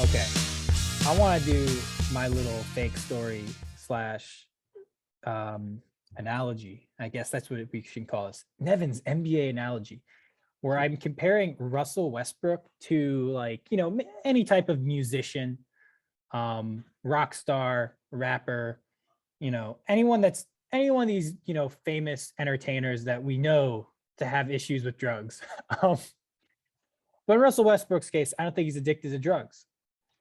Okay, I want to do my little fake story slash analogy. I guess that's what we should call this. Nevin's NBA analogy, where I'm comparing Russell Westbrook to any type of musician, rock star, rapper, any one of these, famous entertainers that we know to have issues with drugs. um, but in Russell Westbrook's case, I don't think he's addicted to drugs.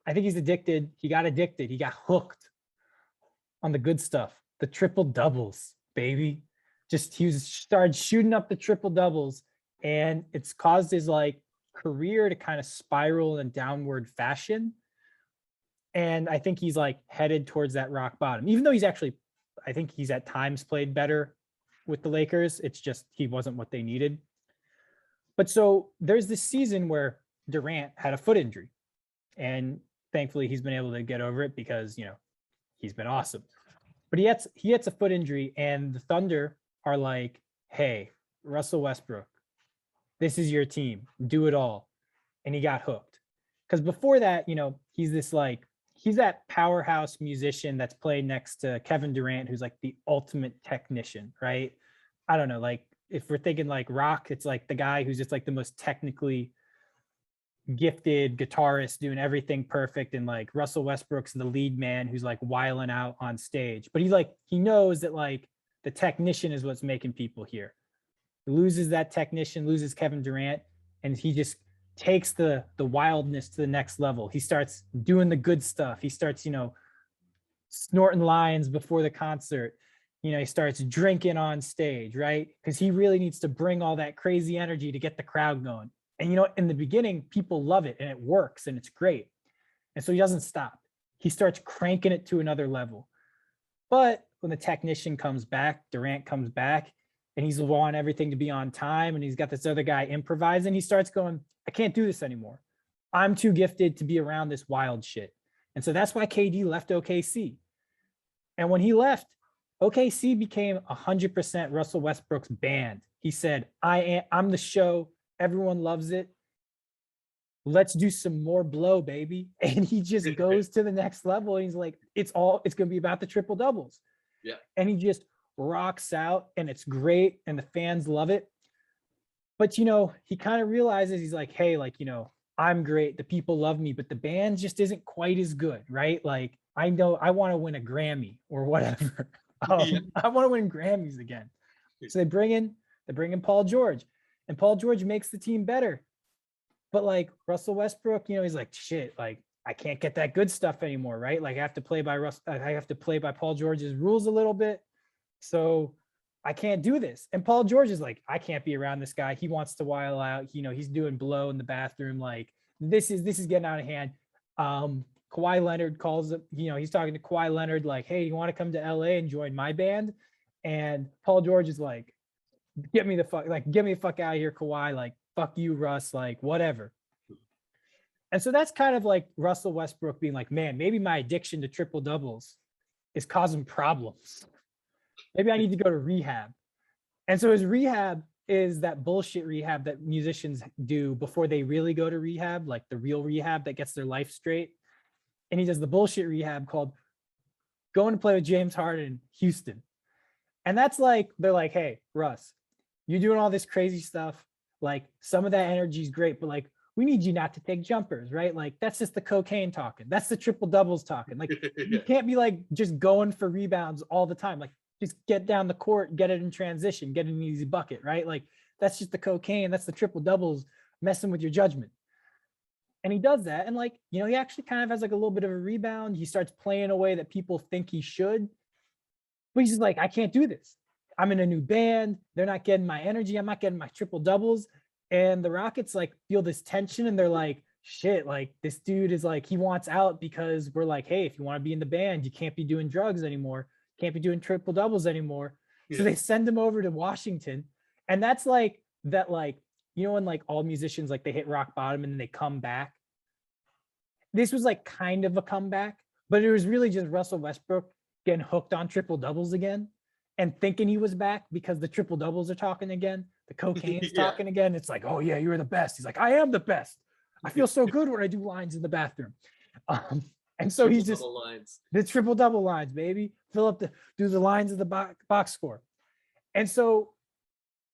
I think he's addicted. He got addicted. He got hooked on the good stuff, the triple doubles, baby. Just he was started shooting up the triple doubles, and it's caused his career to kind of spiral in a downward fashion. And I think he's headed towards that rock bottom, even though I think he's at times played better with the Lakers. It's just he wasn't what they needed. But so there's this season where Durant had a foot injury, and thankfully he's been able to get over it because he's been awesome. But he gets a foot injury, and the Thunder are like, hey, Russell Westbrook, this is your team, do it all. And he got hooked. Because before that, he's that powerhouse musician that's played next to Kevin Durant, who's the ultimate technician, right? I don't know, if we're thinking rock, it's the guy who's just the most technically gifted guitarist doing everything perfect, and Russell Westbrook's the lead man who's wiling out on stage, but he knows that the technician is what's making people hear. He loses that technician, loses Kevin Durant, and he just takes the wildness to the next level. He starts doing the good stuff. He starts snorting lines before the concert. He starts drinking on stage, right? Because he really needs to bring all that crazy energy to get the crowd going. And in the beginning, people love it and it works and it's great. And so he doesn't stop. He starts cranking it to another level. But when the technician comes back, Durant comes back, and he's wanting everything to be on time, and he's got this other guy improvising, he starts going, I can't do this anymore. I'm too gifted to be around this wild shit. And so that's why KD left OKC. And when he left, OKC became 100% Russell Westbrook's band. He said, I'm the show. Everyone loves it. Let's do some more blow, baby. And he just goes to the next level. And he's like, it's going to be about the triple doubles. Yeah. And he just rocks out, and it's great. And the fans love it. But, he kind of realizes, he's like, hey, I'm great. The people love me, but the band just isn't quite as good, right? I know I want to win a Grammy or whatever. I want to win Grammys again. So they bring in Paul George. And Paul George makes the team better. But Russell Westbrook, he's like, shit, I can't get that good stuff anymore, right? I have to play by Paul George's rules a little bit. So I can't do this. And Paul George is like, I can't be around this guy. He wants to wild out. He's doing blow in the bathroom. This is getting out of hand. Kawhi Leonard calls up, he's talking to Kawhi Leonard, hey, you want to come to LA and join my band? And Paul George is like, get me the fuck out of here, Kawhi. Fuck you, Russ. Whatever. And so that's kind of Russell Westbrook being like, man, maybe my addiction to triple doubles is causing problems. Maybe I need to go to rehab. And so his rehab is that bullshit rehab that musicians do before they really go to rehab, the real rehab that gets their life straight. And he does the bullshit rehab called going to play with James Harden in Houston. And that's they're like, hey, Russ, you're doing all this crazy stuff. Some of that energy is great, but we need you not to take jumpers, right? That's just the cocaine talking. That's the triple doubles talking. You can't be just going for rebounds all the time. Just get down the court, get it in transition, get an easy bucket, right? That's just the cocaine. That's the triple doubles messing with your judgment. And he does that. And he actually kind of has a little bit of a rebound. He starts playing a way that people think he should. But he's just like, I can't do this. I'm in a new band. They're not getting my energy. I'm not getting my triple doubles. And the Rockets feel this tension, and they're like, shit, this dude is he wants out, because we're like, hey, if you want to be in the band, you can't be doing drugs anymore. Can't be doing triple doubles anymore. Yeah. So they send him over to Washington. And that's when all musicians, they hit rock bottom and then they come back. This was kind of a comeback, but it was really just Russell Westbrook getting hooked on triple doubles again and thinking he was back because the triple doubles are talking again. The cocaine's talking again. It's oh yeah, you're the best. He's like, I am the best. I feel so good when I do lines in the bathroom. And so he's just Double lines. the triple double lines, baby. Fill up do the lines of the box score. And so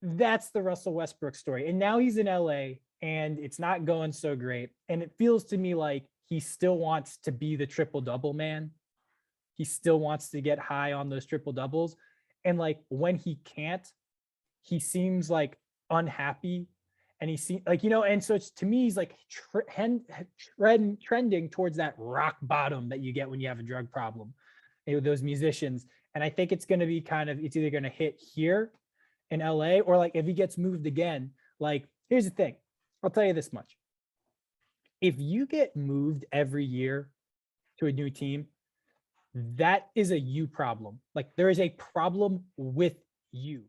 that's the Russell Westbrook story. And now he's in LA and it's not going so great. And it feels to me like he still wants to be the triple double man. He still wants to get high on those triple doubles. And like when he can't, he seems like unhappy. And he seems like, and so it's to me, he's like trending towards that rock bottom that you get when you have a drug problem with those musicians. And I think it's going to be it's either going to hit here in LA, or like if he gets moved again, like here's the thing. I'll tell you this much. If you get moved every year to a new team, that is a you problem. Like there is a problem with you.